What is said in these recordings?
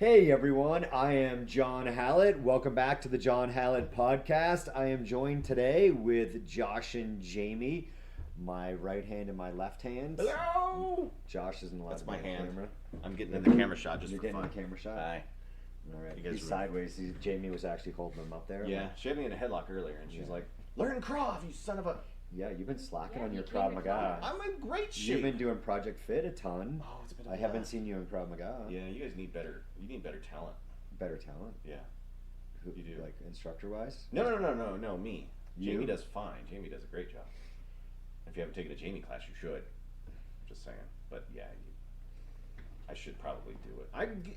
Hey everyone, I am John Hallett. Welcome back to the John Hallett podcast. I am joined today with Josh and Jamie, my right hand and my left hand. Hello! Josh isn't allowed That's to my be on hand. camera. I'm getting in the camera shot just You're for getting fun. the camera shot? Aye. All right. You guys He's were- sideways. Jamie was actually holding him up there. Yeah, she had me in a headlock earlier, and she's Yeah. like, "Learn Krav, you son of a." Yeah, you've been slacking Yeah, on your you Krav came to Maga. class. I'm in great shape. You've been doing Project Fit a ton. Oh, it's been a I haven't blast. seen you in Krav Maga. Yeah, you guys need better. You need better talent. Better talent. Yeah. Who, You do. Like instructor-wise? No, me. You? Jamie does fine. Jamie does a great job. If you haven't taken a Jamie class, you should. Just saying. But yeah, I should probably do it.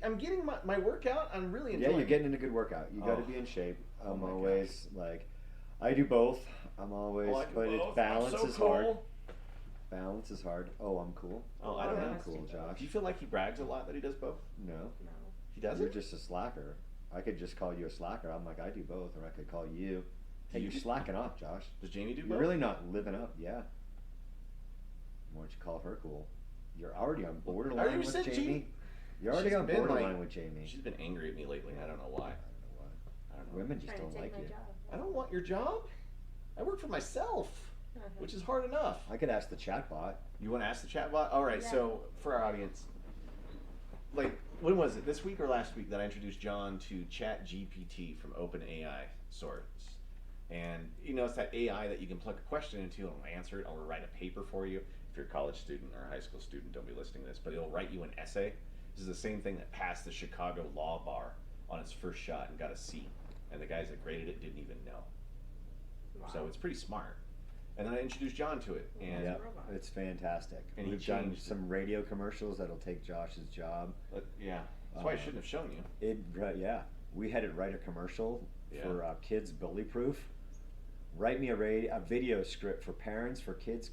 I'm getting my workout. I'm really enjoying Yeah, you're it. getting in a good workout. You got to Oh. be in shape. I'm my always like, I do both. I'm always, Oh, I do but both. balance I'm so is cool. hard. Balance is hard. Oh, I'm cool. Oh, I don't I'm know. cool, Josh. Do you feel like he brags a lot that he does both? No, No. He you're doesn't? just a slacker. I could just call you a slacker. I'm like, I do both, or I could call you. Hey, Do you're you- slacking off, Josh. Does Jamie do You're both? really not living up. Yeah. Why don't you call her cool? You're already on borderline you with said Jamie. Jamie- You're already She's on been, borderline like- with Jamie. She's been angry at me lately. I don't know why. I don't know why. I don't know. Women just Trying don't to take like my you. job. I don't want your job. I work for myself, which is hard enough. I could ask the chatbot. You want to ask the chatbot? All right. Yeah. So for our audience, like when was it? This week or last week that I introduced John to ChatGPT from OpenAI source. And it's that AI that you can plug a question into, and it'll answer it, or write a paper for you. If you're a college student or a high school student, don't be listening to this, but it'll write you an essay. This is the same thing that passed the Chicago Law Bar on its first shot and got a C. And the guys that graded it didn't even know. Wow. So it's pretty smart. And then I introduced John to it, and Yeah, robot. it's fantastic. And he We've done changed it. some radio commercials that'll take Josh's job. yeah, that's why I shouldn't have shown you. Yeah, we had it write a commercial Yeah. for kids bully proof. Write me a video script for parents for kids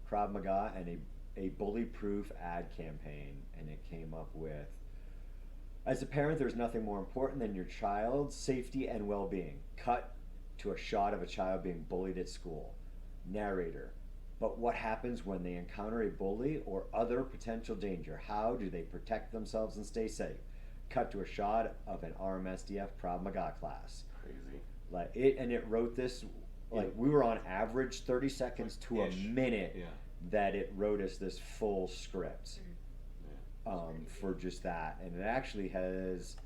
Krav Maga and a bully proof ad campaign, and it came up with, as a parent, there's nothing more important than your child's safety and well-being. Cut to a shot of a child being bullied at school. Narrator: but what happens when they encounter a bully or other potential danger? How do they protect themselves and stay safe? Cut to a shot of an RMSDF Krav Maga class. Crazy. It wrote this, like, we were on average 30 seconds to a Ish. minute Yeah. that it wrote us this full script Yeah. for just that. And it actually has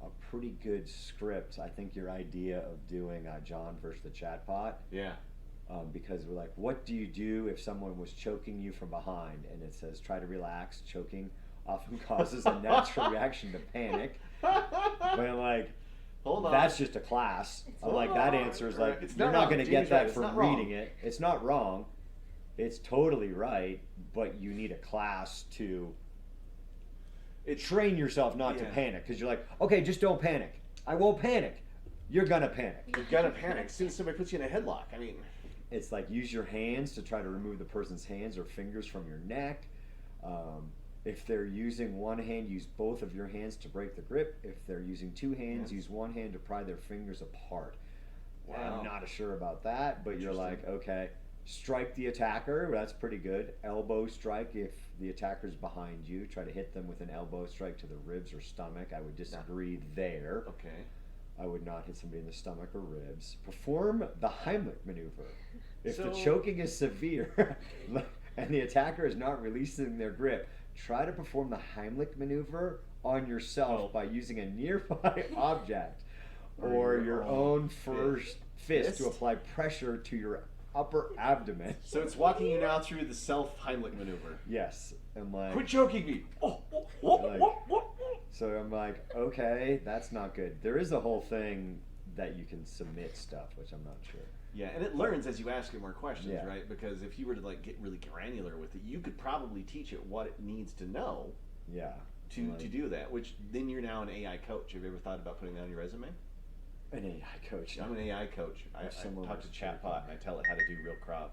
a pretty good script. I think your idea of doing John versus the chatbot, Yeah. because we're like, what do you do if someone was choking you from behind? And it says, try to relax. Choking often causes a natural reaction to panic. But I'm like, Hold on. that's just a class. I'm like, that answer is like, It's you're not not wrong. going to Jamie's get right. that It's from not wrong. reading it. It's not wrong. It's totally right, but you need a class to train yourself not to Yeah. panic, because you're like, okay, just don't panic. I won't panic. You're gonna panic. You're gonna panic as soon as somebody puts you in a headlock. I mean, It's like, use your hands to try to remove the person's hands or fingers from your neck. If they're using one hand, use both of your hands to break the grip. If they're using two hands, Yes. use one hand to pry their fingers apart. Wow. I'm not sure about that, but you're like, Interesting. okay, strike the attacker. That's pretty good. Elbow strike if the attacker's behind you. Try to hit them with an elbow strike to the ribs or stomach. I would disagree there. okay. I would not hit somebody in the stomach or ribs. Perform the Heimlich maneuver. If the So- choking is severe and the attacker is not releasing their grip, try to perform the Heimlich maneuver on yourself by using a nearby object or your own first fist to Fist? apply pressure to your upper abdomen. So it's walking you now through the self Heimlich maneuver. Yes. I'm like, Quit choking me. so I'm like, okay, that's not good. There is a whole thing that you can submit stuff, which I'm not sure. Yeah, and it learns as you ask it more questions, Yeah. right? Because if you were to like get really granular with it, you could probably teach it what it needs to know Yeah. to Like- do that. Which then you're now an AI coach. Have you ever thought about putting that on your resume? An AI coach. I'm an AI coach. I someone talk to was chatbot and I tell it how to do real Krav.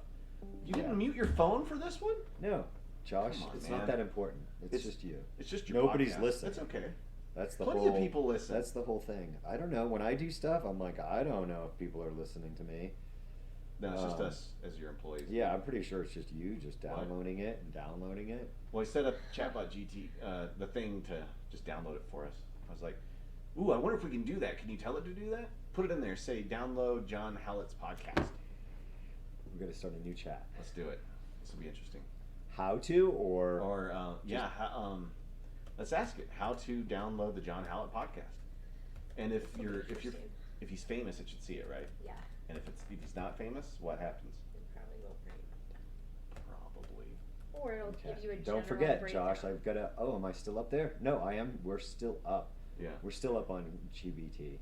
You Yeah. didn't mute your phone for this one? No, Josh, Come on, it's man. not that important. It's just you. It's just your Nobody's podcast. listening. That's okay. That's the Plenty whole. of people listen. That's the whole thing. I don't know. When I do stuff, I'm like, I don't know if people are listening to me. No, it's just Um, us as your employees. Yeah, I'm pretty sure it's just you just What? downloading it and downloading it. Well, I set up Chatbot GT, the thing to just download it for us. I was like, ooh, I wonder if we can do that. Can you tell it to do that? Put it in there. Say, download John Hallett's podcast. We're gonna start a new chat. Let's do it. This will be interesting. How to or let's ask it how to download the John Hallett podcast. And if he's famous, it should see it, right? Yeah. And if he's not famous, what happens? It probably won't bring. Probably. Or it'll give you a Don't general forget, breakdown. Josh. I've got to. Oh, am I still up there? No, I am. We're still up. Yeah. We're still up on GBT.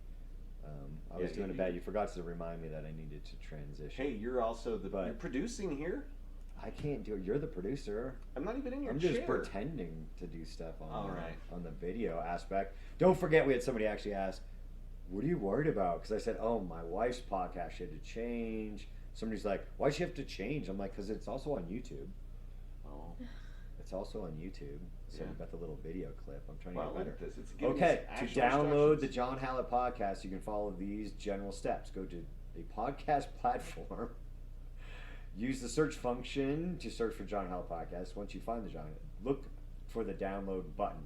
I was doing a bad. You forgot to remind me that I needed to transition. Hey, you're also But- you're producing here. I can't do it. You're the producer. I'm not even in your I'm chair. just pretending to do stuff on All right. on the video aspect. Don't forget, we had somebody actually ask, "What are you worried about?" Because I said, "Oh, my wife's podcast she had to change." Somebody's like, "Why'd she have to change?" I'm like, "Because it's also on YouTube. Oh. It's also on YouTube. So Yeah. we've got the little video clip. I'm trying to Well, get look better." at this. It's giving Okay, us to actual download the instructions. John Hallett podcast, you can follow these general steps. Go to a podcast platform. Use the search function to search for John Hallett podcast. Once you find the John, look for the download button.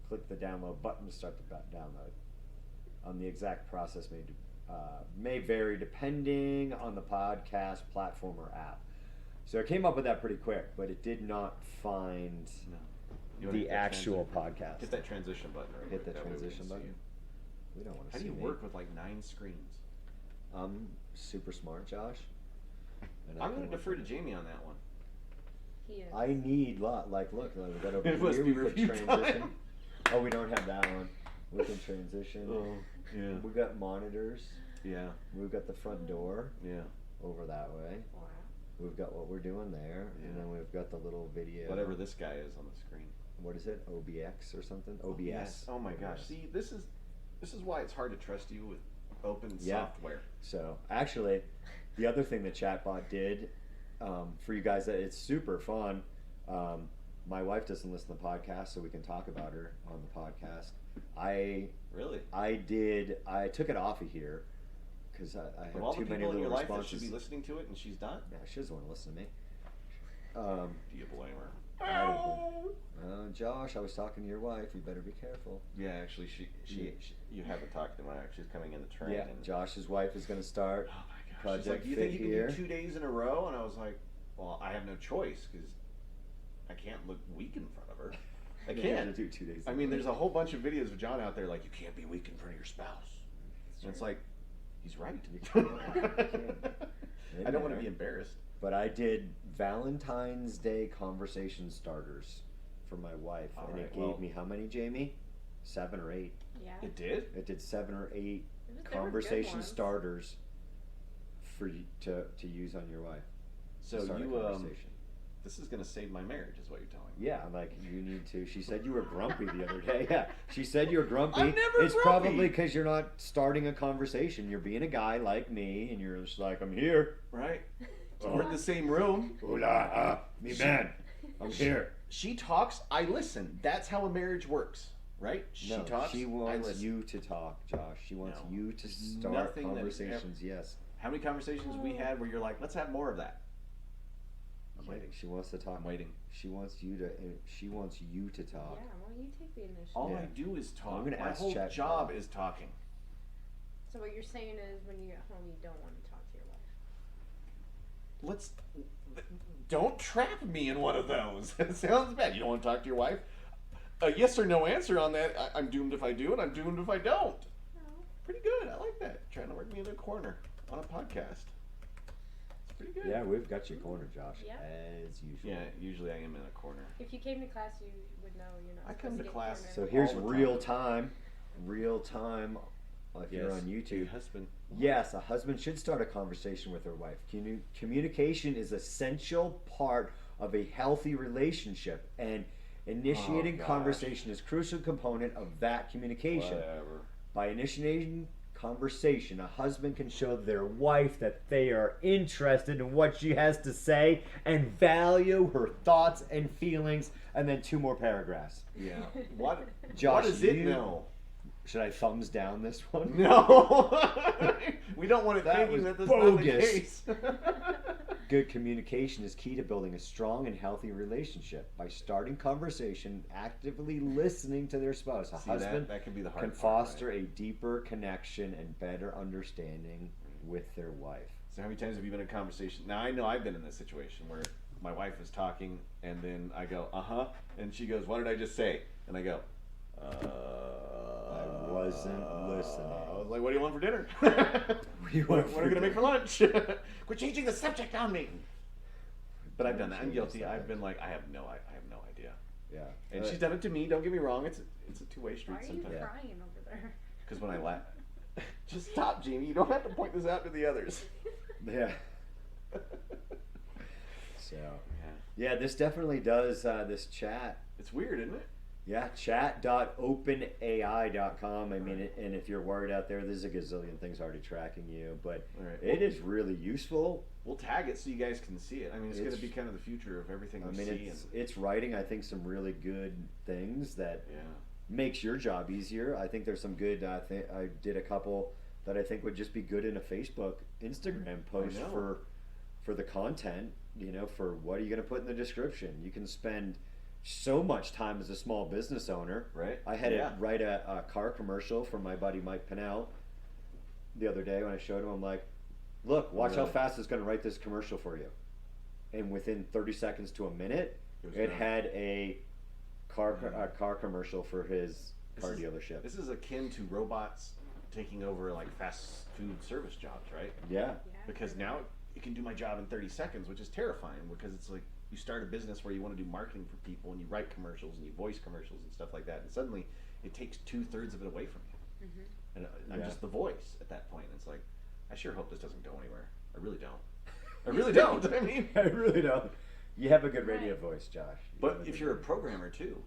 Click the download button to start the download. The exact process may vary depending on the podcast platform or app. So I came up with that pretty quick, but it did not find No. You wanna the hit that actual transition- podcast. Hit that transition button. Right Hit the That way we can transition see button. you. We don't want to How see do you me. work with like 9 screens? I'm super smart, Josh. And I I'm can going to work defer to with- Jamie on that one. He is. I need look, we got over It must here. be We could review transition. time. Oh, we don't have that one. We can transition. yeah. We got monitors. Yeah. We've got the front door Yeah. over that way. Wow. We've got what we're doing there, Yeah. and then we've got the little video. Whatever this guy is on the screen. What is it? OBX or something? OBS. Yes. Oh my gosh. OBS. See, this is why it's hard to trust you with open Yeah. software. So actually, the other thing the chatbot did for you guys, that it's super fun. My wife doesn't listen to the podcast, so we can talk about her on the podcast. Really? I took it off of here because I Of have all too the many people in little your life that responses. should be listening to it and she's not? Yeah, she doesn't want to listen to me. Do you blame her? Josh, I was talking to your wife. You better be careful. Yeah, actually, she you haven't talked to my wife. She's coming in the train. Yeah, and, Josh's wife is going to start. Oh my gosh. Project She's like, do you Fit think you here. can do 2 days in a row? And I was like, well, I have no choice because I can't look weak in front of her. I You have can't. to do 2 days. I mean, there's a whole bunch of videos of John out there like, you can't be weak in front of your spouse. And it's like, he's right. You can't. I don't want to be embarrassed. But I did Valentine's Day conversation starters for my wife, All and it right, gave well- me how many, Jamie? 7 or 8. Yeah. It did? It did 7 or 8 There were good conversation ones. starters for you to use on your wife. So to start a you, conversation. this is going to save my marriage, is what you're telling me. Yeah, I'm like, you need to. She said you were grumpy the other day. Yeah, she said you were grumpy. I'm never It's grumpy. probably because you're not starting a conversation. You're being a guy like me, and you're just like, I'm here. Right? Oh. We're in the same room. Hola, me man. I'm here. She talks, I listen. That's how a marriage works, right? She No, talks, she I wants listen. you to talk, Josh. She wants No. you to There's start nothing that conversations. Yes. How many conversations we had where you're like, let's have more of that? I'm waiting. She wants to talk. I'm waiting. She wants you to. She wants you to Yeah, talk. well, you take the initiative. All Yeah. I do is talk. I'm gonna My ask whole Chat- job is talking. So what you're saying is when you get home, you don't want to talk to your wife. Don't trap me in one of those. It sounds bad. You don't want to talk to your wife? A yes or no answer on that. I'm doomed if I do, and I'm doomed if I don't. No. Pretty good. I like that. Trying to work me in a corner on a podcast. It's pretty good. Yeah, we've got you cornered, Josh, Yeah. as usual. Yeah, usually I am in a corner. If you came to class, you would know you're not. I supposed come to get class cornered. So here's all the real time. time. If you're on Hey, YouTube. husband. Yes, a husband should start a conversation with their wife. Communication is essential part of a healthy relationship, and initiating gosh. conversation is a crucial component of that communication. Whatever. By initiating conversation, a husband can show their wife that they are interested in what she has to say and value her thoughts and feelings, and then 2 more paragraphs. Yeah. What? Josh, what does it you- know? Should I thumbs down this one? No. We don't want it That thinking was that this is not the bogus. case. good communication is key to building a strong and healthy relationship. By starting conversation, actively listening to their spouse, a See, husband that can be the hard can part, foster right? a deeper connection and better understanding with their wife. So how many times have you been in a conversation? Now I know I've been in this situation where my wife is talking and then I go, uh-huh, and she goes, what did I just say? And I go, I wasn't listening. I was like, what do you want for dinner? you what want are for we gonna make dinner? for lunch? Quit changing the subject on me. But I've done that. I'm Change guilty. the I've been subject. like, I have no idea. Yeah. And she's done it to me. Don't get me wrong. It's a two-way Why street are you sometimes. Yeah. crying over there? Because when I laugh, just stop, Jamie. You don't have to point this out to the others. Yeah. So, Yeah. yeah, this definitely does, this chat. It's weird, isn't it? Yeah, chat.openai.com. I mean, and if you're worried out there, there's a gazillion things already tracking you, but All right. it is really useful. We'll tag it so you guys can see it. I mean, it's going to It's- be kind of the future of everything I we mean, see. it's writing, I think, some really good things that Yeah. makes your job easier. I think there's some good, I did a couple that I think would just be good in a Facebook, Instagram post know. for the content, you know, for what are you going to put in the description. You can spend so much time as a small business owner. Right. I had Yeah. to write a car commercial for my buddy Mike Pinnell the other day when I showed him. I'm like, look, watch how Really? fast it's going to write this commercial for you. And within 30 seconds to a minute, was it done. had a car Mhm. car commercial for his car dealership. This is akin to robots taking over like fast food service jobs, right? Yeah. Yeah, Because now it can do my job in 30 seconds, which is terrifying because it's like you start a business where you want to do marketing for people and you write commercials and you voice commercials and stuff like that, and suddenly it takes 2/3 of it away from you. Mhm. And I'm Yeah. just the voice at that point. It's like, I sure hope this doesn't go anywhere. I really don't. I really don't. I mean, I really don't. You have a good radio Right. voice, Josh. You but have if good you're a radio programmer too,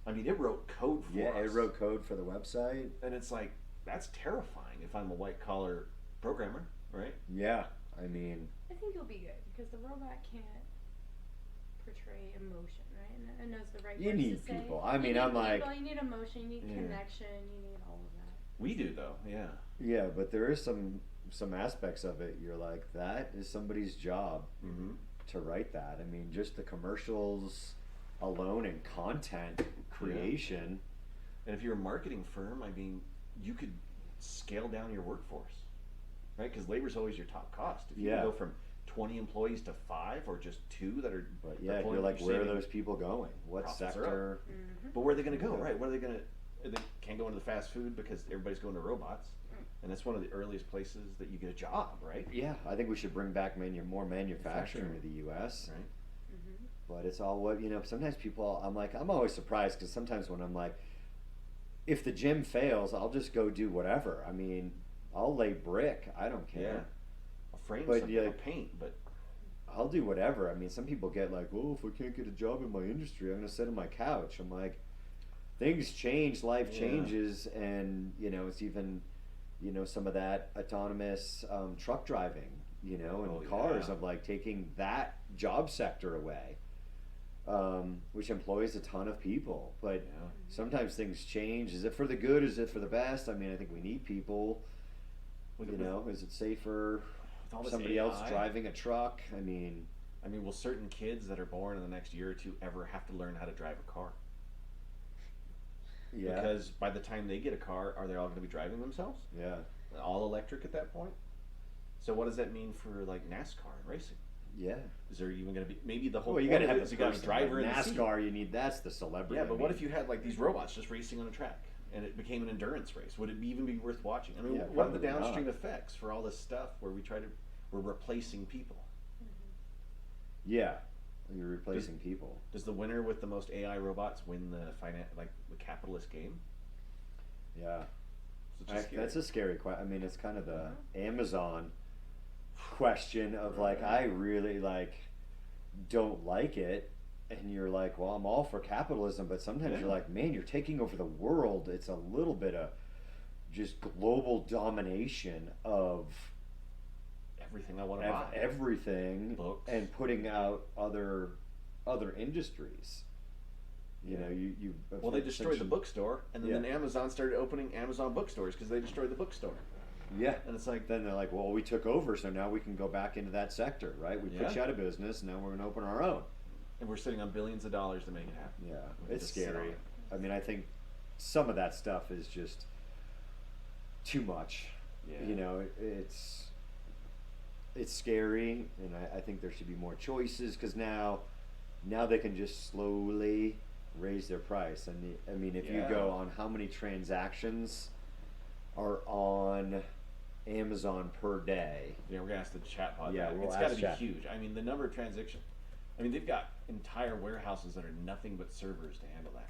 I mean, it wrote code for voice. Yeah, us. it wrote code for the website. And it's like, that's terrifying if I'm a white collar programmer, right? Yeah, I mean, I think you'll be good because the robot can't portray emotion, right? And it knows the right You words need to say. people. I You mean, need I'm like- people, you need emotion, you need Yeah. connection, you need all of that. We do though, yeah. yeah, but there is some aspects of it. You're like, that is somebody's job Mm-hmm. to write that. I mean, just the commercials alone and content creation. And if you're a marketing firm, I mean, you could scale down your workforce, right? Because labor's always your top cost. If you Yeah. can go from 20 employees to 5 or just 2 that are But yeah, deploying, you're like, where are saving- those people going? What Profits are up. sector? Mm-hmm. But where are they going to go, Yeah. right? Where are they going to? They can't go into the fast food because everybody's going to robots, and that's one of the earliest places that you get a job, right? Yeah, I think we should bring back more manufacturing to the U.S. Right. Mm-hmm. But it's all what, you know, sometimes people, I'm always surprised because sometimes when I'm like, if the gym fails, I'll just go do whatever. I mean, I'll lay brick. I don't Yeah. care. I'll frame But, something, yeah. I'll paint, but I'll do whatever. I mean, some people get like, oh, if I can't get a job in my industry, I'm going to sit on my couch. I'm like, things change, life Yeah. changes, and, you know, it's even, you know, some of that autonomous truck driving, you know, and Oh, cars yeah. of like taking that job sector away, which employs a ton of people. But yeah. sometimes things change. Is it for the good? Is it for the best? I mean, I think we need people. With- You with- know, is it safer with all this somebody else AI, driving a truck? I mean, will certain kids that are born in the next year or two ever have to learn how to drive a car? yeah, Because by the time they get a car, are they all going to be driving themselves? yeah, All electric at that point? So what does that mean for like NASCAR and racing? yeah. Is there even going to be maybe the whole Well, you point got to of have it is the you got a person. driver Like in the seat? NASCAR, you need that's the celebrity. Yeah, but I what mean, if you had like these robots just racing on a track and it became an endurance race? Would it even be worth watching? I mean, Yeah, what are the probably not. downstream effects for all this stuff where we're replacing people? Yeah, you're replacing people. Does the winner with the most AI robots win the the capitalist game? Yeah, It's just scary. that's a scary question. I mean, it's kind of the Amazon question of like, I really like don't like it, and you're like, well, I'm all for capitalism, but sometimes Yeah. you're like, man, you're taking over the world. It's a little bit of just global domination of everything I want to buy. everything, Books. and putting out other industries. You know, you Well, they destroyed the essentially- bookstore, and then, Yeah. then Amazon started opening Amazon bookstores because they destroyed the bookstore. Yeah. And it's like, Then they're like, well, we took over, so now we can go back into that sector, right? We put Yeah. you out of business, now we're going to open our own. and we're sitting on billions of dollars to make it happen. Yeah, We can it's just sit on scary. it. I mean, I think some of that stuff is just too much. Yeah. You know, it's scary, and I think there should be more choices because now they can just slowly raise their price. And I mean, if you Yeah. go on how many transactions are on Amazon per day. Yeah, we're gonna ask the chatbot. Yeah, that. we'll It's got to ask be chat. huge. I mean, the number of transactions. I mean, they've got entire warehouses that are nothing but servers to handle that.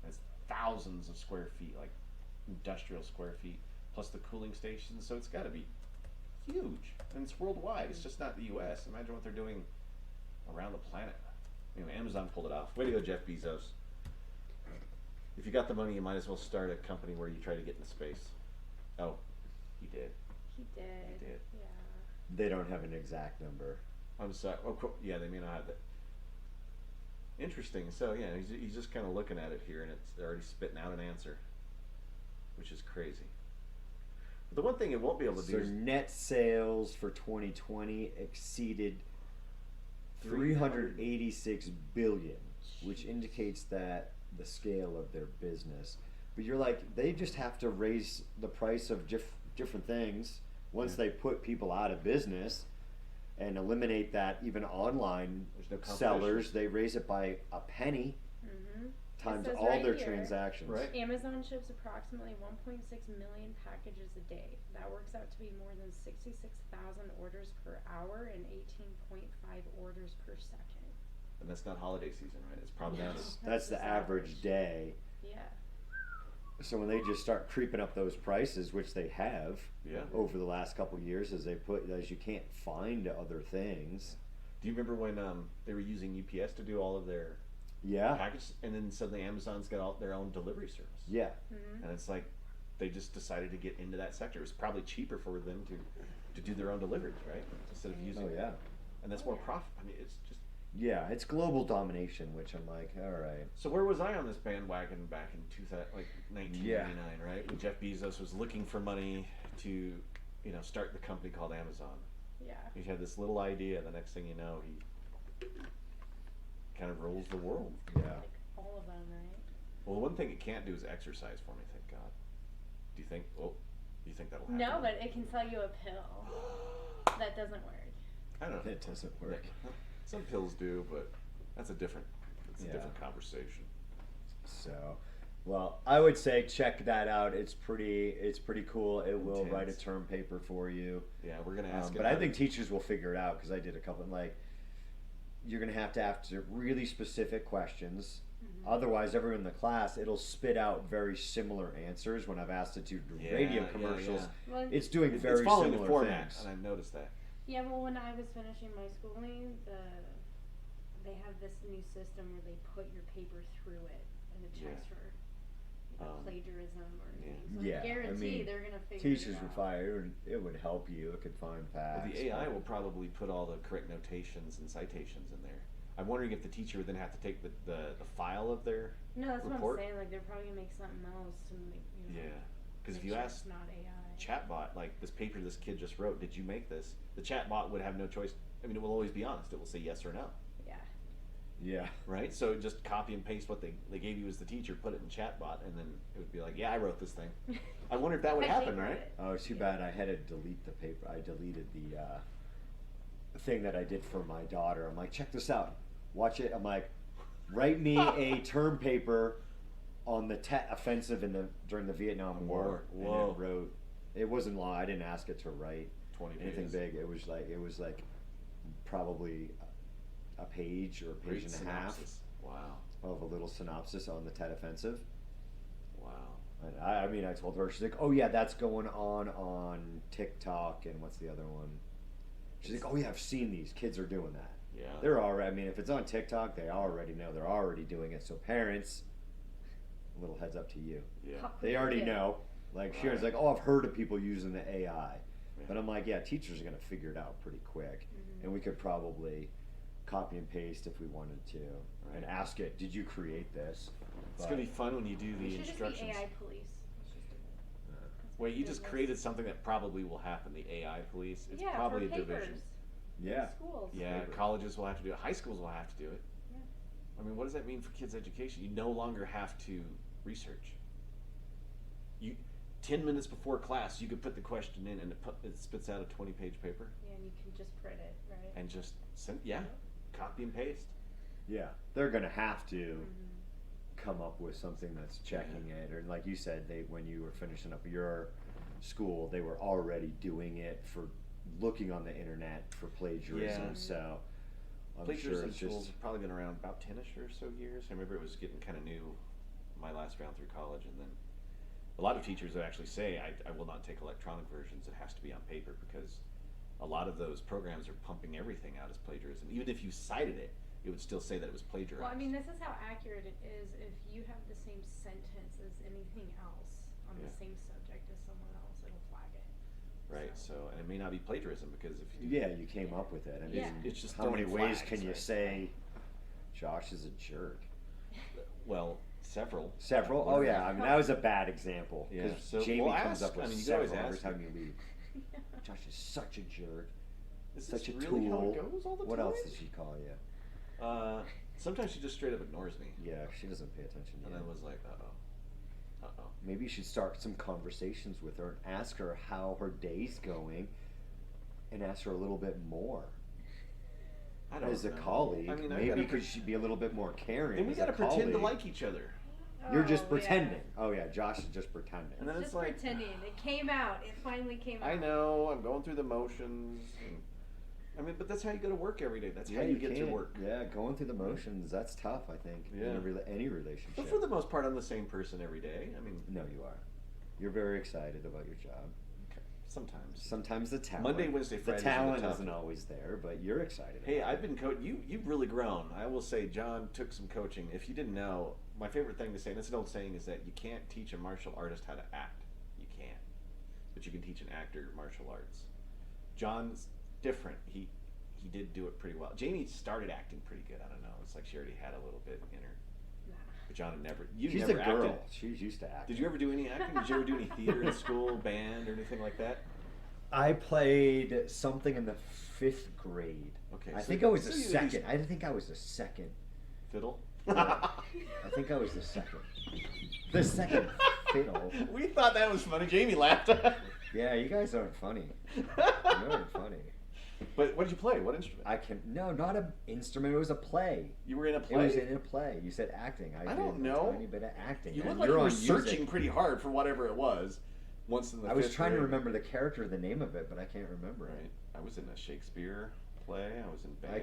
That's thousands of square feet, like industrial square feet, plus the cooling stations. So it's got to be huge, and it's worldwide. It's just not the U.S. Imagine what they're doing around the planet. Anyway, Amazon pulled it off. Way to go, Jeff Bezos. If you got the money, you might as well start a company where you try to get into space. Oh, he did. He did. He did. Yeah. They don't have an exact number. I'm sorry. Oh, cool. Yeah, they may not have that. Interesting. So yeah, he's just kind of looking at it here, and it's already spitting out an answer, which is crazy. But the one thing it won't be able to So do is net sales for 2020 exceeded 386 billion, which indicates that the scale of their business. But you're like, they just have to raise the price of different things once Yeah. they put people out of business and eliminate that even online There's no competition. sellers. They raise it by a penny Mm-hmm. times says all right their here, transactions. Right. Amazon ships approximately 1.6 million packages a day. That works out to be more than 66,000 orders per hour and 18.5 orders per second. and that's not holiday season, right? It's probably No. just That's the just average day. Yeah. So when they just start creeping up those prices, which they have yeah. over the last couple of years, as you can't find other things. Do you remember when they were using UPS to do all of their Yeah, package, and then suddenly Amazon's got all their own delivery service? yeah, Mm-hmm. And it's like they just decided to get into that sector. It was probably cheaper for them to do their own deliveries, right? Instead of using. oh yeah, And that's more profit. I mean, it's just. yeah. It's global domination, which I'm like, all right. So where was I on this bandwagon back in 1999, right? When Jeff Bezos was looking for money to, start the company called Amazon. Yeah. He had this little idea. The next thing you know, he kind of rules the world. Yeah, Like all of them, right? Well, the one thing it can't do is exercise for me. Thank God. Do you think? Well, do you think that'll happen? No, but it can sell you a pill that doesn't work. I don't know. it doesn't work. Some pills do, but that's a different. It's a Yeah. different conversation. So, well, I would say check that out. It's pretty cool. It will write a Intense. term paper for you. Yeah, we're gonna ask. it But I how think to- teachers will figure it out because I did a couple. Like, you're gonna have to answer really specific questions. Mm-hmm. Otherwise, everyone in the class, it'll spit out very similar answers. When I've asked it to do radio Yeah, commercials, yeah. Well, it's doing It's very following similar the format, things. and I've noticed that. yeah, well, when I was finishing my schooling, they have this new system where they put your paper through it, and it checks Yeah. for plagiarism or yeah. anything. So Yeah, I I guarantee mean, they're gonna figure Teachers it would out. fire. It would help you. It could find Well, facts. the AI but- will probably put all the correct notations and citations in there. I'm wondering if the teacher would then have to take the file of their. No, that's what report. I'm saying. Like they're probably gonna make something else to make Because if make you sure ask it's not AI. chatbot, like this paper this kid just wrote, did you make this? The chatbot would have no choice. I mean, it will always be honest. It will say yes or no, Yeah. Yeah. right? So just copy and paste what they gave you as the teacher, put it in chatbot, and then it would be like, yeah, I wrote this thing. I wonder if that would I happen, think right? that- Oh, too bad. I had to delete the paper. I deleted the thing that I did for my daughter. I'm like, check this out. Watch it. I'm like, write me a term paper on the Tet Offensive during the Vietnam War. War. Whoa. And it wrote. It wasn't long. I didn't ask it to write 20 anything pages. big. It was like probably a page or a page Great and a half synopsis. Wow. of a little synopsis on the Tet Offensive. Wow. And I mean, I told her, she's like, oh yeah, that's going on TikTok, and what's the other one? She's like, oh yeah, I've seen these. Kids are doing that. Yeah. They're already, I mean, if it's on TikTok, they already know. They're already doing it. So parents, a little heads up to you. Yeah. How quick They you already get. know. Like, Sharon's Right. like, oh, I've heard of people using the AI. Yeah. But I'm like, yeah, teachers are going to figure it out pretty quick. Mhm. And we could probably copy and paste if we wanted to. Right. And ask it, did you create this? It's But- gonna be fun when you do We the should just be instructions. AI police. Let's just do Well, you just goodness. created something that probably will happen. The AI police. It's Yeah, probably for a papers. division. Yeah. Schools. Yeah, Paper. colleges will have to do it. High schools will have to do it. Yeah. I mean, what does that mean for kids' education? You no longer have to research. You, 10 minutes before class, you could put the question in, and it spits out a 20-page paper, Yeah, and you can just print it, right? and just send. Yeah, copy and paste. Yeah. They're gonna have to Mhm. come up with something that's checking it, or like you said, when you were finishing up your school, they were already doing it for looking on the internet for plagiarism. Yeah. So I'm sure Plagiarism it's schools just have probably been around about 10ish or so years. I remember it was getting kind of new my last round through college, and then a lot of teachers would actually say, I will not take electronic versions, it has to be on paper, because a lot of those programs are pumping everything out as plagiarism. Even if you cited it, it would still say that it was plagiarized. Well, I mean, this is how accurate it is if you have the same sentence as anything else on Yeah. the same subject as someone else, it'll flag it. Right, so, and it may not be plagiarism, because if you yeah, you came up with it. I mean, Yeah. it's just how many throwing ways flags, can you right? say Josh is a jerk? well, several. Several? Oh yeah, I mean that was a bad example Yeah, because so Jamie we'll comes ask. up with I mean, you can always several every ask time him. you leave. Josh is such a jerk. Is Such this a really how tool. it goes all the What time? else does she call you? Sometimes she just straight up ignores me. Yeah, she doesn't pay attention to And you. I was like, uh-oh. Maybe you should start some conversations with her and ask her how her day's going, and ask her a little bit more. I don't As a know. colleague, I mean, I maybe gotta could she be a little bit more caring? And we as got to a pretend to colleague? like each other. You're just Oh, pretending. Yeah. Oh yeah, Josh is just pretending. And then Just it's like, pretending. It came out. It finally came out. I know, I'm going through the motions. And, I mean, but that's how you go to work every day. That's yeah, how you get to can't- work. Yeah, going through the motions, that's tough, I think, in Yeah. any relationship. But for the most part, I'm the same person every day. I mean, No, you are. You're very excited about your job. sometimes. Sometimes the talent. Monday, Wednesday, Fridays The are the talent tough. isn't always there, but you're excited. Hey, about I've it. been you've really grown. I will say, John took some coaching. If you didn't know, my favorite thing to say, and it's an old saying, is that you can't teach a martial artist how to act. You can't. But you can teach an actor martial arts. John's different. He did do it pretty well. Jamie started acting pretty good. I don't know. It's like she already had a little bit in her. Nah. But John had never. You She's never a girl. acted. She's used to acting. Did you ever do any acting? Did you ever do any theater in school, band, or anything like that? I played something in the 5th grade. Okay, I so- think I was so the you at second. least- I think I was the second. Fiddle. I think I was the second. The second fiddle. We thought that was funny. Jamie laughed. Yeah, you guys aren't funny. You aren't funny. But what did you play? What instrument? I can not an instrument. It was a play. You were in a It play. was in a play. You said acting. I don't did know. a tiny bit of acting. You and looked like you're you were on music. searching pretty hard for whatever it was. Once in the I was 5th trying to grade. remember the character, the name of it, but I can't remember Right. it. I was in a Shakespeare play. I was in band.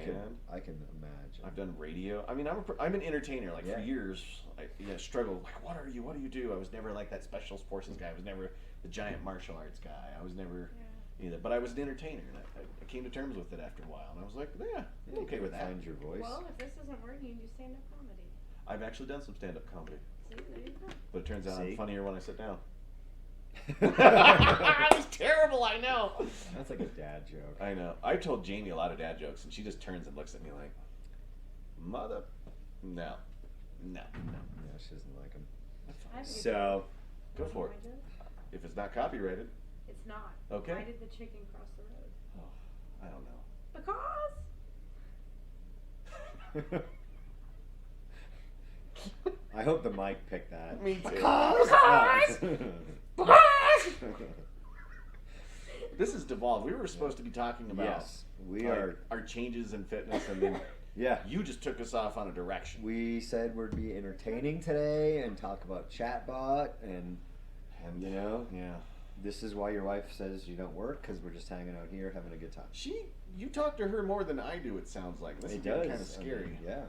I can imagine. I've done radio. I mean, I'm an entertainer. Like Yeah. for years, I struggled. Like, what are you? What do you do? I was never like that special forces guy. I was never the giant martial arts guy. I was never either. But I was an entertainer, and I came to terms with it after a while. And I was like, yeah, I'm okay with that. Find your voice. Well, if this isn't working, you do stand-up comedy. I've actually done some stand-up comedy, See, there you go. but it turns out See? I'm funnier when I sit down. It was terrible, I know. That's like a dad joke. I know. I told Jamie a lot of dad jokes, and she just turns and looks at me like, "Mother, no." Yeah, she doesn't like him. I have a good So, Go for it. joke. Am I good? If it's not copyrighted, It's not. Okay. Why did the chicken cross the road? I don't know. Because. I hope the mic picked that. Me too. Because. This is devolved. We were supposed to be talking about Yes, we like, are. our changes in fitness, and then Yeah, you just took us off on a direction. we said we'd be entertaining today and talk about chatbot, and you know, Yeah. this is why your wife says you don't work, because we're just hanging out here having a good time. You talk to her more than I do. It sounds like this is It does. kind of I scary. mean, yeah,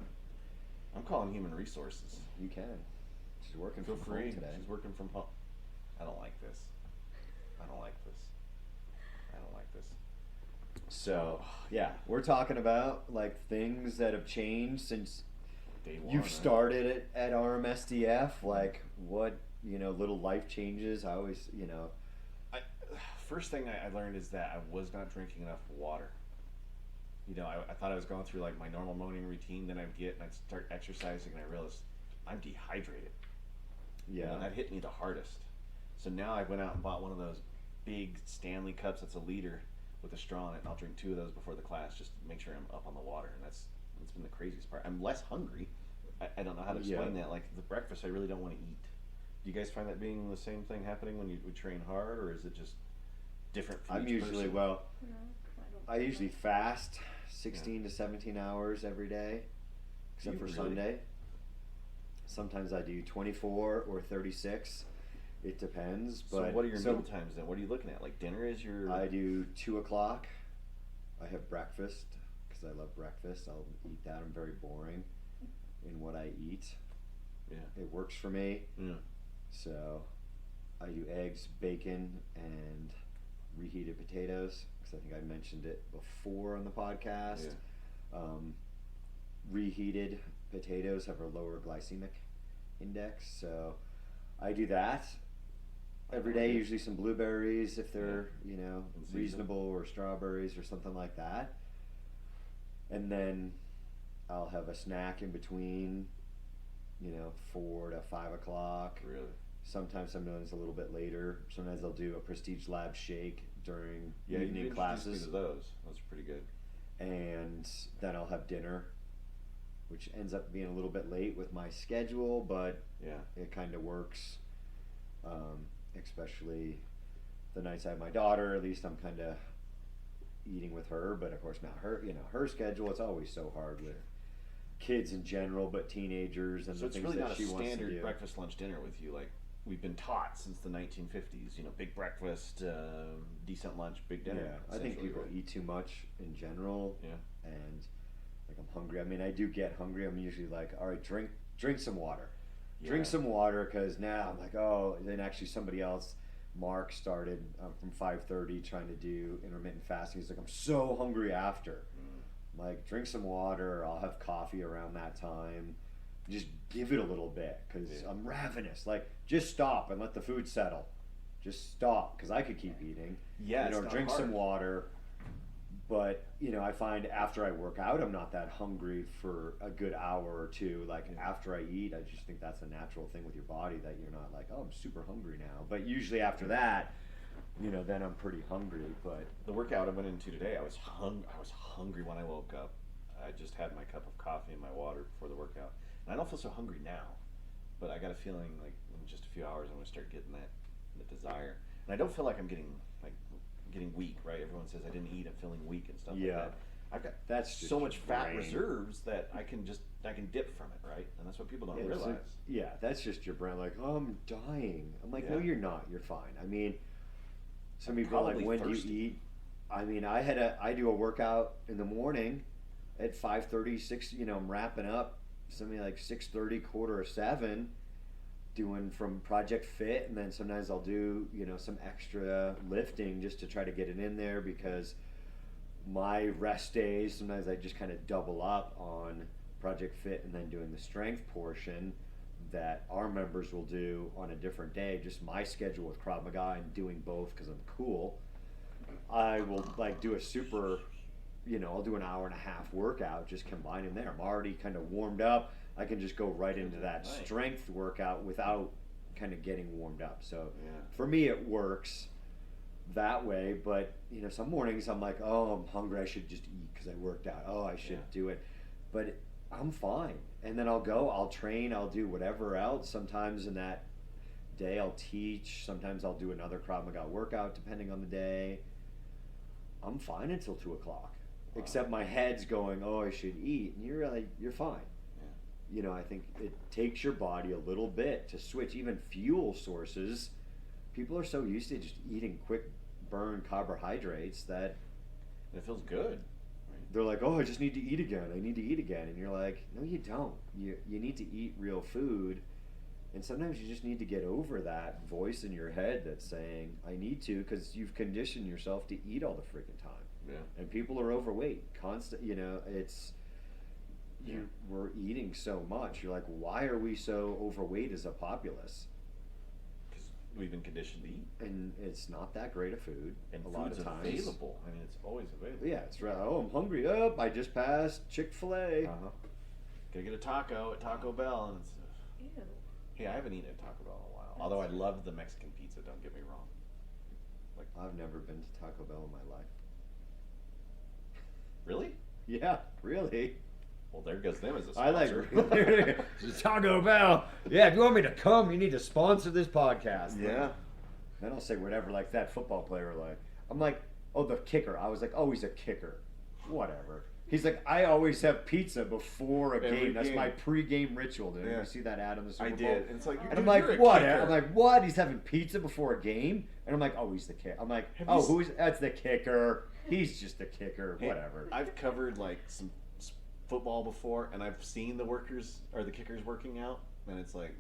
I'm calling human resources. you can. She's working Feel from free. home today. She's working from home. I don't like this. I don't like this. I don't like this. So, yeah, we're talking about like things that have changed since Day one. you've right? started it at RMSDF. Like what, little life changes. I always, First thing I learned is that I was not drinking enough water. I thought I was going through like my normal morning routine, then I'd get and I'd start exercising, and I realized I'm dehydrated. yeah. And that hit me the hardest. So now I went out and bought one of those big Stanley cups that's a liter with a straw in it, and I'll drink 2 of those before the class just to make sure I'm up on the water. And that's been the craziest part. I'm less hungry. I don't know how to explain that. Like the breakfast, I really don't want to eat. Do you guys find that being the same thing happening when you would train hard, or is it just different for I'm each usually person? No, I usually fast 16 to 17 hours every day, except for Really? Sunday. Sometimes I do 24 or 36. It depends. So But what are your meal times then? What are you looking at? Like dinner is your... I do 2 o'clock. I have breakfast because I love breakfast. I'll eat that. I'm very boring in what I eat. Yeah. It works for me. Yeah. So I do eggs, bacon, and reheated potatoes because I think I mentioned it before on the podcast. Yeah. Reheated potatoes have a lower glycemic index, so I do that every day. Usually some blueberries if they're reasonable, or strawberries or something like that, and then I'll have a snack in between 4 to 5 o'clock. Really? Sometimes a little bit later. Sometimes I'll do a Prestige Lab shake during evening you classes. introduced me to those. Those are pretty good. And then I'll have dinner, which ends up being a little bit late with my schedule, but Yeah. it kind of works. Especially the nights I have my daughter, at least I'm kind of eating with her, but of course not her, her schedule. It's always so hard with kids in general, but teenagers and So the it's things really that not she a wants to standard do. breakfast, lunch, dinner with you. Like we've been taught since the 1950s. Big breakfast, decent lunch, big dinner. Yeah, I think essentially, people right? eat too much in general. Yeah. And like I'm hungry. I mean, I do get hungry. I'm usually like, all right, drink some water. Drink Yeah. some water, because now I'm like, oh. And then actually somebody else, Mark, started from 5:30 trying to do intermittent fasting. He's like, I'm so hungry after. I'm like, drink some water. I'll have coffee around that time. Just give it a little bit, because Yeah. I'm ravenous. Like, just stop and let the food settle. Just stop, because I could keep eating. Yeah, it's not drink hard. some water. But I find after I work out, I'm not that hungry for a good hour or two. Like after I eat, I just think that's a natural thing with your body, that you're not like, oh, I'm super hungry now. But usually after that, then I'm pretty hungry. But The workout I went into today, I was hungry when I woke up. I just had my cup of coffee and my water before the workout, and I don't feel so hungry now. But I got a feeling like in just a few hours I'm gonna start getting that desire, and I don't feel like I'm getting weak. Right? Everyone says I didn't eat, I'm feeling weak and stuff like Yeah. that. I've got that's just so much your fat brain. reserves that I can dip from it, right? And that's what people don't Yeah, realize. that's just your brain. Like, oh, I'm dying. I'm like, no, Yeah. you're not. You're fine. I mean, some I'm people are like, probably when thirsty. do you eat? I mean, I do a workout in the morning at 5:30, 6. I'm wrapping up something like 6:30, quarter of 7, doing from Project Fit, and then sometimes I'll do some extra lifting just to try to get it in there, because my rest days sometimes I just kind of double up on Project Fit and then doing the strength portion that our members will do on a different day. Just my schedule with Krav Maga and doing both because I'm cool. I will like do a super, I'll do an hour and a half workout, just combine them there. I'm already kind of warmed up. I can just go right into that Nice. strength workout without kind of getting warmed up. So Yeah. for me, it works that way. But some mornings I'm like, oh, I'm hungry. I should just eat because I worked out. Oh, I should do it. But I'm fine. And then I'll train, I'll do whatever else. Sometimes in that day I'll teach. Sometimes I'll do another Krav Maga workout depending on the day. I'm fine until 2 o'clock. Wow. Except my head's going, oh, I should eat. And you're fine. I think it takes your body a little bit to switch. Even fuel sources, people are so used to just eating quick burn carbohydrates that And it feels good. they're like, oh, I just need to eat again. I need to eat again. And you're like, no, you don't. You need to eat real food. And sometimes you just need to get over that voice in your head that's saying, I need to, because you've conditioned yourself to eat all the freaking time. Yeah. And people are overweight. We're eating so much. You're like, why are we so overweight as a populace? Because we've been conditioned to eat. And it's not that great of food. And a lot food's of times. available. I mean, it's always available. Yeah, it's right. Oh, I'm hungry. Oh, I just passed Chick-fil-A. Gotta get a taco at Taco Bell, and it's. Ew. Hey, I haven't eaten at Taco Bell in a while. Although I loved the Mexican pizza, don't get me wrong. Like, I've never been to Taco Bell in my life. really? Yeah, really. Well, there goes them as a I like sponsor. Taco Bell. Yeah, if you want me to come, you need to sponsor this podcast. Yeah. Then I'll say whatever, like that football player. Like, I'm like, oh, the kicker. I was like, oh, he's a kicker. Whatever. He's like, I always have pizza before a Every game. That's game. my pre-game ritual. Did Yeah. you see that ad on the Super I Bowl? did. And it's like, And I'm like, you're a what? kicker. I'm like, what? He's having pizza before a game? And I'm like, oh, he's the kicker. I'm like, Have oh, you s- who's that's the kicker? He's just a kicker. Hey, Whatever. I've covered like some football before, and I've seen the workers or the kickers working out, and it's like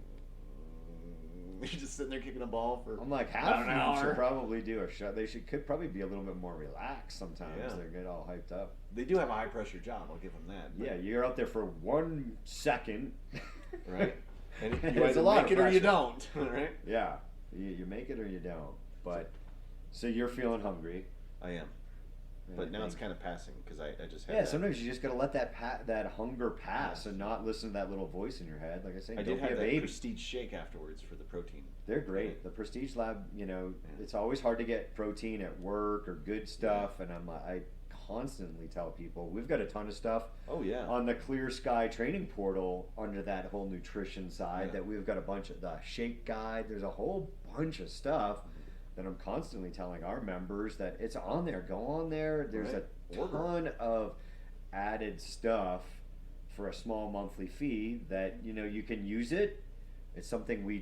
you're just sitting there kicking a ball for. I'm like, about half an of them hour. should probably do a shot. They could probably be a little bit more relaxed sometimes. Yeah. They get all hyped up. They do have a high pressure job. I'll give them that. but- Yeah, you're out there for 1 second. Right. And you It's either a lot make of it or you pressure. don't. Right. Yeah, you make it or you don't. But so you're feeling hungry. I am. and But I now it's think- kind of passing because I just had Yeah, that. sometimes you just gotta let that hunger pass Yeah. and not listen to that little voice in your head. Like I say, I don't did be have a that baby. Prestige shake afterwards for the protein. They're great. The Prestige Lab, Yeah. it's always hard to get protein at work or good stuff, and I constantly tell people we've got a ton of stuff Oh yeah. on the ClearSky.Training portal under that whole nutrition side. Yeah. That we've got a bunch of the shake guide. There's a whole bunch of stuff that I'm constantly telling our members that it's on there. Go on there. There's Right. a Order. ton of added stuff for a small monthly fee that you can use it. It's something we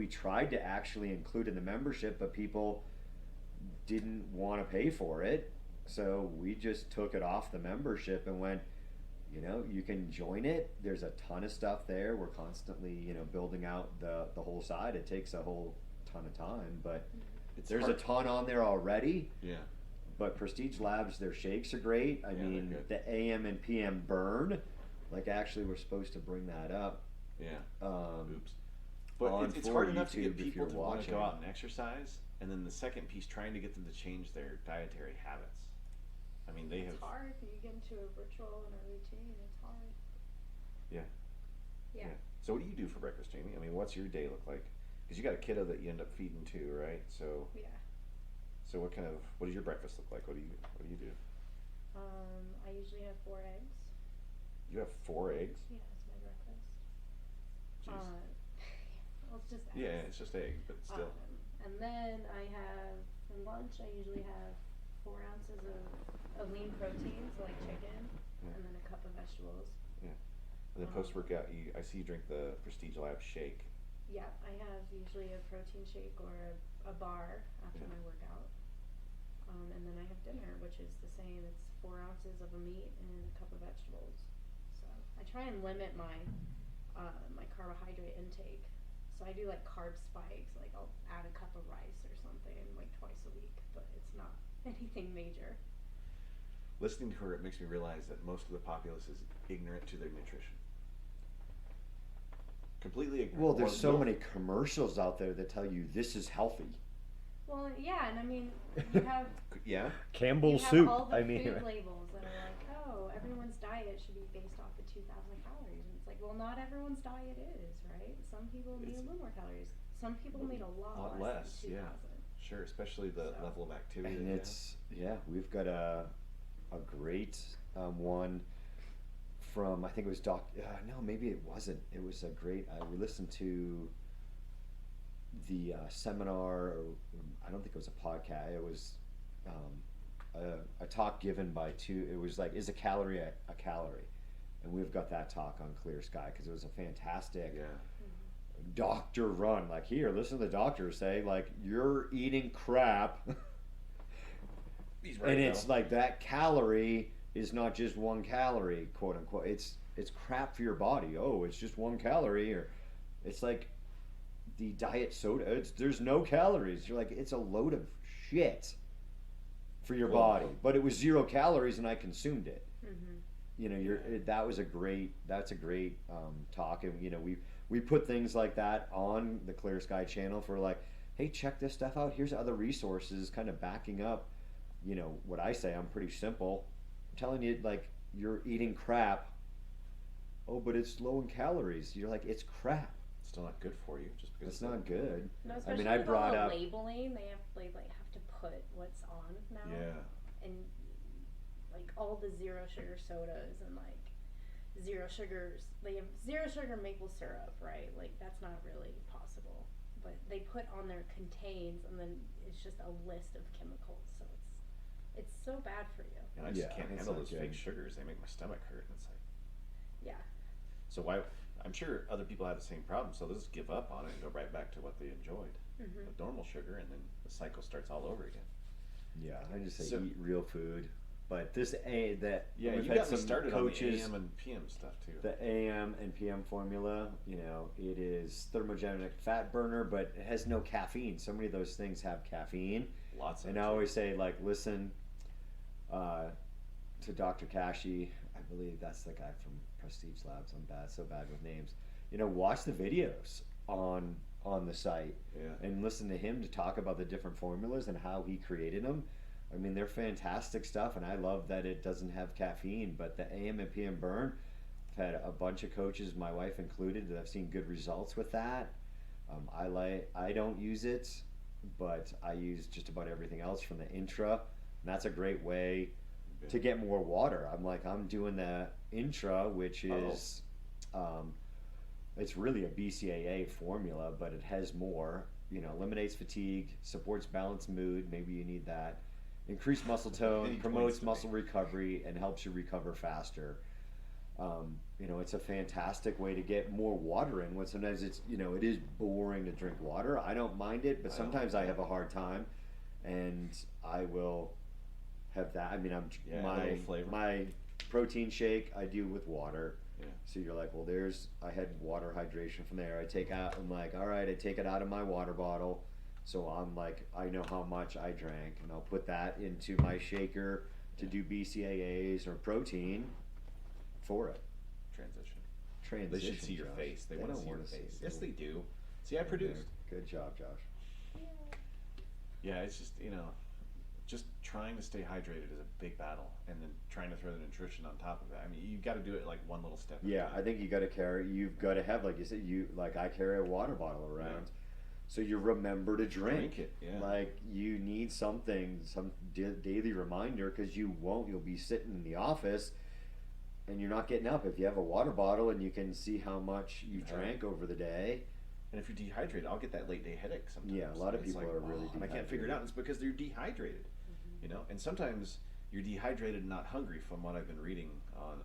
tried to actually include in the membership, but people didn't want to pay for it, so we just took it off the membership and went, you can join it. There's a ton of stuff there. We're constantly building out the whole side. It takes a whole ton of time, but It's there's hard- a ton on there already. Yeah. But Prestige Labs, their shakes are great. I Yeah, mean, they're good. the AM and PM burn, like actually we're supposed to bring that up. Yeah. Um, Oops. But on it's for hard enough to YouTube get if people you're to want to go watching. out and exercise, and then the second piece, trying to get them to change their dietary habits. I mean, they have. It's hard when you get into a ritual and a routine. It's hard. Yeah. Yeah. So what do you do for breakfast, Jamie? I mean, what's your day look like? Because you got a kiddo that you end up feeding too, right? So Yeah. what does your breakfast look like? What do you do? I usually have 4 eggs. You have 4 eggs? Yeah, it's my breakfast. Jeez. Well, it's just eggs. Yeah, it's just eggs, but still. And then I have, for lunch, I usually have 4 ounces of lean protein, so like chicken, Yeah. and then a cup of vegetables. And then post workout, I see you drink the Prestige Lab shake. Yeah, I have usually a protein shake or a bar after Yeah. my workout. And then I have dinner, which is the same. It's 4 ounces of a meat and a cup of vegetables. So I try and limit my my carbohydrate intake. So I do like carb spikes, like I'll add a cup of rice or something like twice a week, but it's not anything major. Listening to her, it makes me realize that most of the populace is ignorant to their nutrition. Completely ignorant. well, there's Or so no- many commercials out there that tell you this is healthy. Well, yeah, and I mean, you have Yeah. you Campbell have soup. all the I mean, food labels that are like, oh, everyone's diet should be based off of 2,000 calories, and it's like, well, not everyone's diet is, right? Some people need a It's- little more calories. Some people need a lot, lot less, less, than yeah. 2,000. Sure, especially the So- level of activity. and that you it's we've got a great one from, I think it was no, maybe it wasn't. It was a great. We listened to the seminar. Or, I don't think it was a podcast. It was a talk given by two. It was like, is a calorie a calorie? And we've got that talk on Clear Sky because it was a fantastic Yeah. doctor run. Like, here, listen to the doctor say, like, you're eating crap. He's right. And it's though. like that calorie is not just 1 calorie, quote unquote. It's crap for your body. Oh, it's just 1 calorie, or it's like the diet soda. There's no calories. You're like, it's a load of shit for your Well, body. But it was 0 calories, and I consumed it. Mm-hmm. That's a great talk, and we put things like that on the Clear Sky channel for like, hey, check this stuff out. Here's other resources, kind of backing up. What I say. I'm pretty simple. I'm telling you, like, you're eating crap. Oh, but it's low in calories. You're like, it's crap. still not good for you just because It's not good. No, I especially mean, I with brought all up. the labeling, they have to put what's on now. Yeah. And like all the zero sugar sodas and like zero sugars, they have zero sugar maple syrup, right? Like that's not really possible. But they put on there contains, and then it's just a list of chemicals. So it's so bad for you. And I just Yeah, can't it's handle not those good. fake sugars. They make my stomach hurt. And it's like, Yeah. so why? I'm sure other people have the same problem. So they'll just give up on it and go right back to what they enjoyed Mhm. with normal sugar, and then the cycle starts all over again. Yeah, I just say So- eat real food. But this Yeah, we've you had got me some started coaches. on the AM and PM stuff too. The AM and PM formula, you know, it is thermogenic fat burner, but it has no caffeine. So many of those things have caffeine. Lots of And it I too. always say, like, listen to Dr. Kashi. I believe that's the guy from Prestige Labs. I'm so bad with names. You know, watch the videos on the site Yeah. and listen to him to talk about the different formulas and how he created them. I mean, they're fantastic stuff, and I love that it doesn't have caffeine. But the AM and PM burn, I've had a bunch of coaches, my wife included, that I've seen good results with that. I don't use it, but I use just about everything else from the intra, and that's a great way to get more water. I'm doing the intra, which is it's really a BCAA formula, but it has more. You know, eliminates fatigue, supports balanced mood. Maybe you need that. Increased muscle tone, Any promotes points to muscle recovery, and helps you recover faster. You know, it's a fantastic way to get more water in. When sometimes it is boring to drink water. I don't mind it, but sometimes I have a hard time, and I will have that. I mean, a little flavor. my protein shake I do with water. Yeah. So you're like, well, I had water hydration from there. I'm like, all right, I take it out of my water bottle. So I'm like, I know how much I drank, and I'll put that into my shaker to do BCAAs or protein for it. Transition. They should see your Josh. face. They want to don't see your wanna face. it. Yes, they do. See, I produced. Good job, Josh. Yeah, it's just, just trying to stay hydrated is a big battle, and then trying to throw the nutrition on top of it. I mean, you've got to do it like one little step. Yeah, I think you've got to have, like you said, I carry a water bottle around. Yeah. So you remember to drink. It, yeah. Like you need some daily reminder, because you'll be sitting in the office and you're not getting up. If you have a water bottle and you can see how much you drank over the day. And if you're dehydrated, I'll get that late day headache sometimes. Yeah, a lot of It's people like, are really and I can't figure it out. It's because they're dehydrated. And sometimes you're dehydrated and not hungry, from what I've been reading on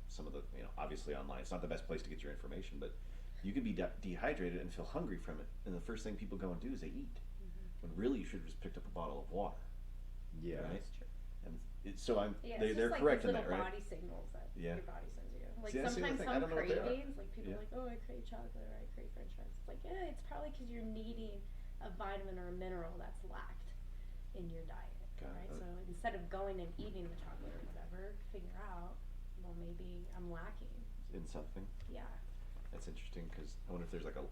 some of the, obviously online. It's not the best place to get your information, but you can be dehydrated and feel hungry from it, and the first thing people go and do is they eat. When really you should have just picked up a bottle of water. Yeah. Right? That's true. And It's they're just like correct these in little that, right? body signals that Yeah. your body sends you. Like See, that's the other sometimes thing. I some don't know what they are. cravings, like people Yeah. are like, oh, I crave chocolate or I crave French fries. It's like, yeah, it's probably because you're needing a vitamin or a mineral that's lacked in your diet, Got right? it. So instead of going and eating the chocolate or whatever, figure out, well, maybe I'm lacking. In something. Yeah. That's interesting, because I wonder if there's like a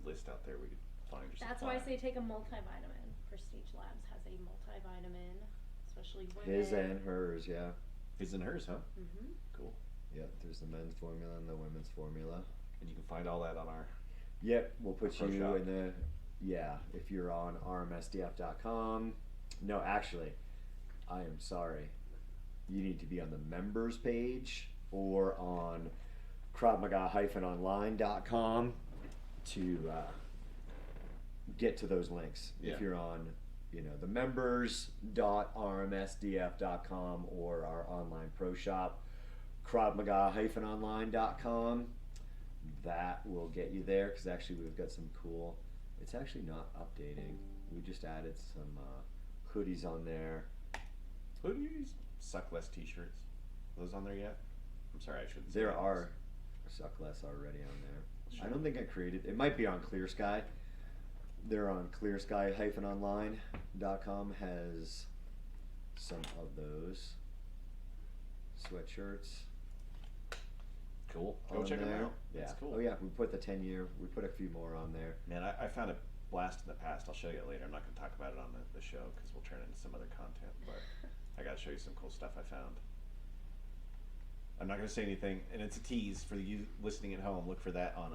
list out there we could find. Or That's why I say take a multivitamin. Prestige Labs has a multivitamin, especially women. His and hers, yeah. His and hers, huh? Mm-hmm. Cool. Yeah, there's the men's formula and the women's formula. And you can find all that on our. Yep, we'll put Pro you shop. in the, if you're on rmsdf.com. No, actually, I am sorry. You need to be on the members page or on kravmaga-online.com to get to those links. Yeah. If you're on, the members.rmsdf.com or our online pro shop, kravmaga-online.com. That will get you there, because actually we've got some cool. It's actually not updating. We just added some hoodies on there. Hoodies. Suck less T-shirts. Are those on there yet? I'm sorry, I shouldn't. say There that. are suck less already on there. Sure. I don't think I created. It might be on ClearSky. They're on ClearSky-online.com. Has some of those sweatshirts. Cool. Go on check them there. out. Yeah. That's cool. Oh yeah, we put the 10-year. We put a few more on there. Man, I found a blast in the past. I'll show you it later. I'm not going to talk about it on the show, because we'll turn it into some other content. But I got to show you some cool stuff I found. I'm not going to say anything, and it's a tease for you listening at home. Look for that on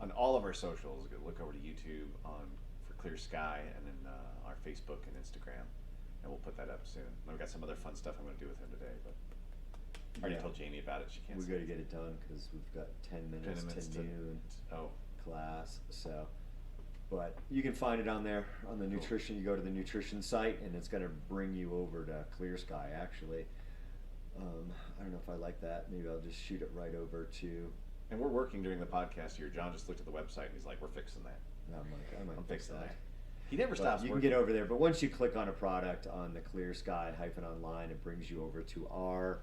on all of our socials. Look over to YouTube for Clear Sky, and then our Facebook and Instagram, and we'll put that up soon. And we've got some other fun stuff I'm going to do with him today, but I already told Jamie about it. She can't. We got to get it done because we've got 10 minutes to noon class. So, but you can find it on there on the nutrition. You go to the nutrition site, and it's going to bring you over to Clear Sky. Actually, I don't know if I like that. Maybe I'll just shoot it right over to. And we're working during the podcast here. John just looked at the website and he's like, "We're fixing that." I might fix that. He never stops. You working. can get over there, but once you click on a product on the Clear Sky -online, it brings you over to our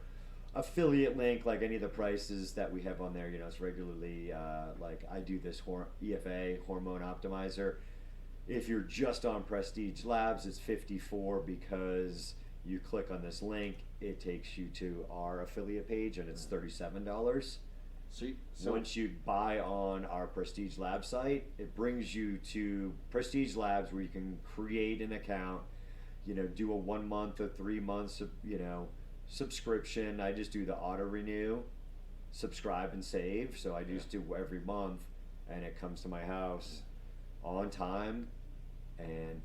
affiliate link. Like any of the prices that we have on there, you know, it's regularly like I do this EFA hormone optimizer. If you're just on Prestige Labs, it's $54 because you click on this link, it takes you to our affiliate page, and it's $37. So once you buy on our Prestige Lab site, it brings you to Prestige Labs where you can create an account, you know, do a 1 month or 3 months of, you know, subscription. I just do the auto renew, subscribe and save. So I just do every month, and it comes to my house on time, and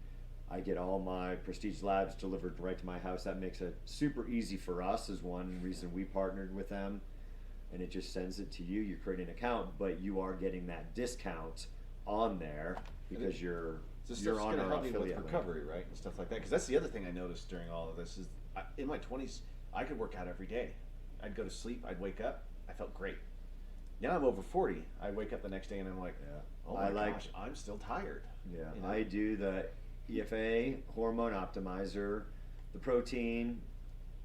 I get all my Prestige Labs delivered right to my house. That makes it super easy for us, is one reason we partnered with them. And it just sends it to you. You create an account, but you are getting that discount on there because you're on our help you affiliate with link. recovery, right, and stuff like that. Because that's the other thing I noticed during all of this is, in my 20s, I could work out every day. I'd go to sleep, I'd wake up, I felt great. Now I'm over 40. I wake up the next day and I'm like, oh my gosh, I'm still tired. Yeah, you know? I do the EFA hormone optimizer, the protein.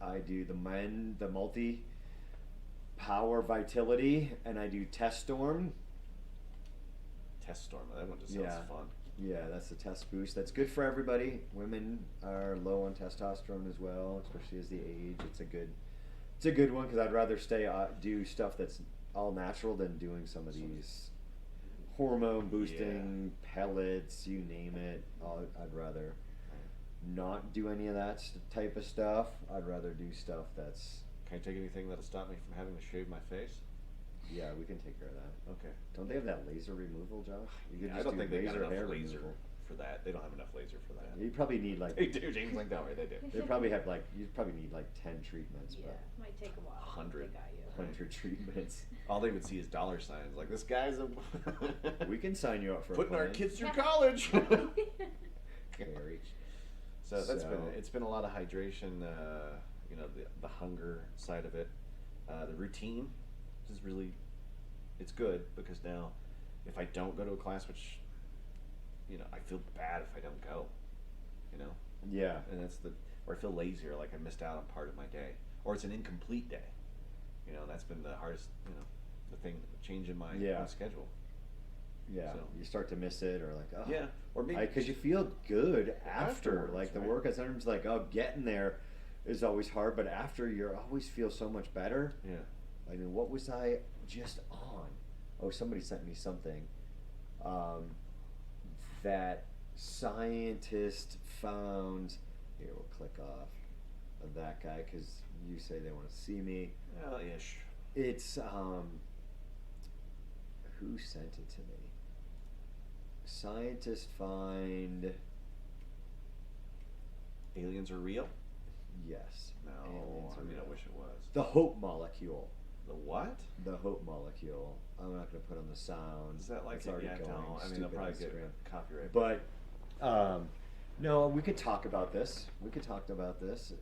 I do the multi power vitality, and I do Test Storm. Test Storm, that one just sounds fun. Yeah, that's the test boost. That's good for everybody. Women are low on testosterone as well, especially as they age. It's a good one because I'd rather do stuff that's all natural than doing some of these hormone boosting pellets, you name it. I'd rather not do any of that type of stuff. I'd rather do stuff that's. Can I take anything that'll stop me from having to shave my face? Yeah, we can take care of that. Okay. Don't they have that laser removal, Josh? You could I just don't do think they got enough hair laser removal. for that. They don't have enough laser for that. You probably need like. They do. James like, don't worry, they do. They probably have like, you probably need like 10 treatments. Yeah, might take a while. 100. 100 treatments. All they would see is dollar signs. Like, this guy's a. We can sign you up for putting a our plan. kids through college. Carrie. So it's been a lot of hydration. You know, the hunger side of it, the routine is really, it's good because now, if I don't go to a class, which, you know, I feel bad if I don't go. You know. Yeah. And or I feel lazier, like I missed out on part of my day, or it's an incomplete day. You know, that's been the hardest. You know, the thing changing my schedule. Yeah, So. you start to miss it, or like, oh, Yeah, or maybe because you feel good after. Afterwards, like the right. work, sometimes like, oh, getting there is always hard, but after you always feel so much better. Yeah. I mean, what was I just on? Oh, somebody sent me something. That scientist found. Here, we'll click off of that guy because you say they want to see me. Well, ish. It's who sent it to me? Scientists find. Aliens are real? Yes. No, aliens are I mean, real. I wish it was. The hope molecule. The what? The hope molecule. I'm not going to put on the sound. Is that like it's already going? No, I mean, they'll Stupid probably get Instagram. copyright. But no, we could talk about this. We could talk about this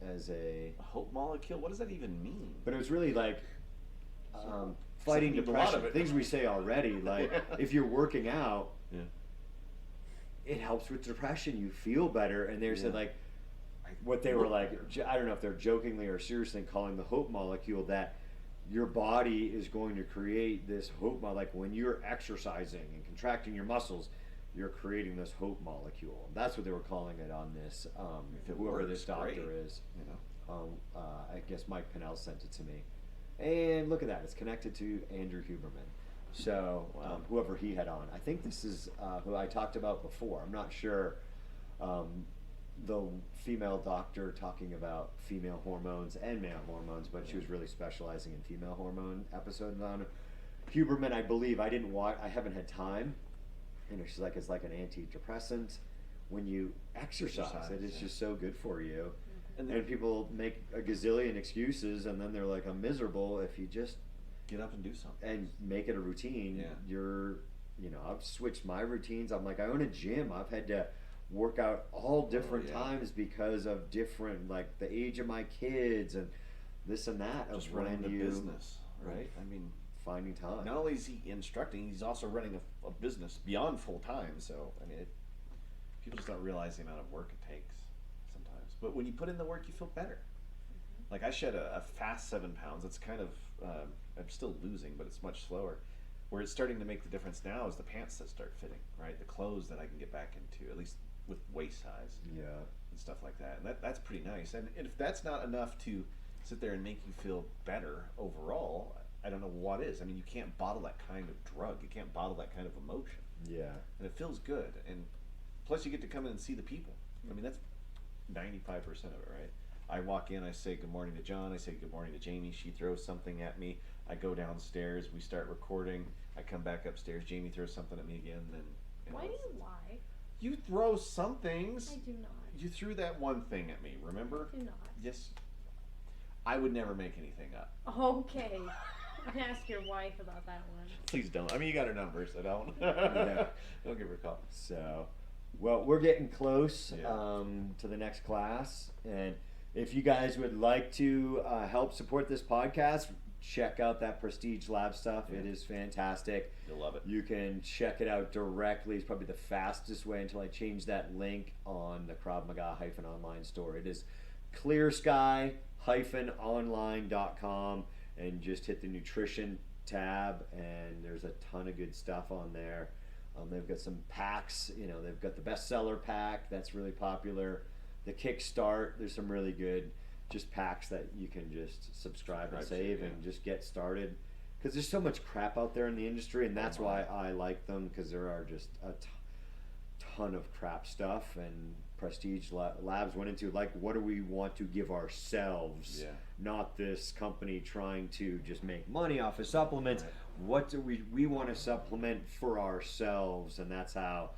as a. A hope molecule? What does that even mean? But it was really like fighting Some people, a lot depression. of it. Things we say already. Like if you're working out, Yeah. it helps with depression. You feel better. And they said Yeah. like, what they were like, I don't know if they're jokingly or seriously calling the hope molecule that your body is going to create this hope like when you're exercising and contracting your muscles, you're creating this hope molecule. That's what they were calling it on this. If it Whoever works, this doctor great. is, You know. I guess Mike Pinnell sent it to me, and look at that, it's connected to Andrew Huberman. So Wow. whoever he had on, I think this is who I talked about before. I'm not sure. The female doctor talking about female hormones and male hormones, but she was really specializing in female hormone episodes on Huberman, I believe, I didn't watch. I haven't had time. You know, she's like, it's like an antidepressant. When you exercise, it is yeah. just so good for you. And And people make a gazillion excuses, and then they're like, I'm miserable. If you just get up and do something. and make it a routine, Yeah. you're, you know, I've switched my routines. I'm like, I own a gym. I've had to work out all different yeah. times because of different, like the age of my kids and this and that. Just of running the when you business, right? I mean, finding time. not only is he instructing, he's also running a business beyond full time. So, I mean, people just don't realize the amount of work it takes sometimes. But when you put in the work, you feel better. Like I shed a fast 7 pounds. It's kind of, I'm still losing, but it's much slower. Where it's starting to make the difference now is the pants that start fitting, right? The clothes that I can get back into, at least with waist size. Yeah. And stuff like that. And that's pretty nice. And if that's not enough to sit there and make you feel better overall, I don't know what is. I mean, you can't bottle that kind of drug. You can't bottle that kind of emotion. Yeah. And it feels good. And plus you get to come in and see the people. I mean, that's 95% of it, right? I walk in, I say good morning to John, I say good morning to Jamie, she throws something at me, I go downstairs, we start recording, I come back upstairs, Jamie throws something at me again, then... Why do you lie? You throw some things. I do not. You threw that one thing at me, remember? I do not. Yes. I would never make anything up. Okay. I'm gonna ask your wife about that one. Please don't. I mean, you got her number, so don't. Yeah. Don't give her a call. So, well, we're getting close Yeah. to the next class, and if you guys would like to help support this podcast, check out that Prestige Lab stuff. Yeah. It is fantastic. You'll love it. You can check it out directly. It's probably the fastest way until I change that link on the Krav Maga online store. It is ClearSky.Online.com, and just hit the nutrition tab, and there's a ton of good stuff on there. They've got some packs. You know, they've got the bestseller pack that's really popular. The Kickstart, there's some really good just packs that you can just subscribe and save and just get started. Because there's so much crap out there in the industry, and that's why I like them, because there are just a ton of crap stuff. And Prestige Labs went into, like, what do we want to give ourselves? Yeah. Not this company trying to just make money off of supplements. Right. What do we want to supplement for ourselves? And that's how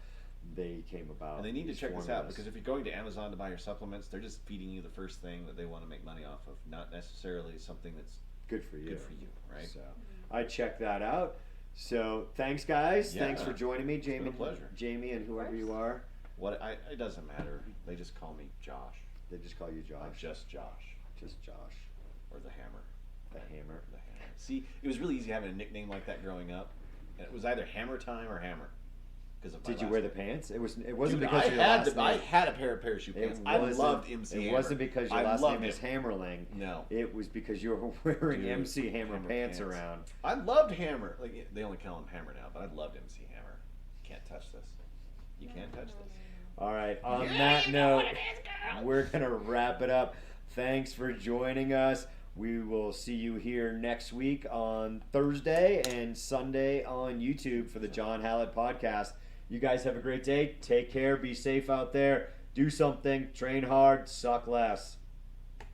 they came about. And they need to these check this out, formulas. because if you're going to Amazon to buy your supplements, they're just feeding you the first thing that they want to make money off of, not necessarily something that's good for you. good for you, right? So I check that out. So thanks, guys. Yeah. Thanks for joining me, Jamie. been a pleasure. Jamie, and whoever you are. It doesn't matter. They just call me Josh. They just call you I'm Josh. just Josh. Just Josh. Or the Hammer. The Hammer. The Hammer. See, it was really easy having a nickname like that growing up. And it was either Hammer Time or Hammer. Did you wear the pants? It wasn't Dude, because of your last name. I had a pair of parachute pants. I loved MC Hammer. It wasn't because your last name is Hammerling. No. It was because you were wearing Dude, MC Hammer pants around. I loved Hammer. Like, they only call him Hammer now, but I loved MC Hammer. Can't touch this. You can't touch this. All right. On that note, we're gonna wrap it up. Thanks for joining us. We will see you here next week on Thursday and Sunday on YouTube for the John Hallett podcast. You guys have a great day. Take care. Be safe out there. Do something. Train hard. Suck less.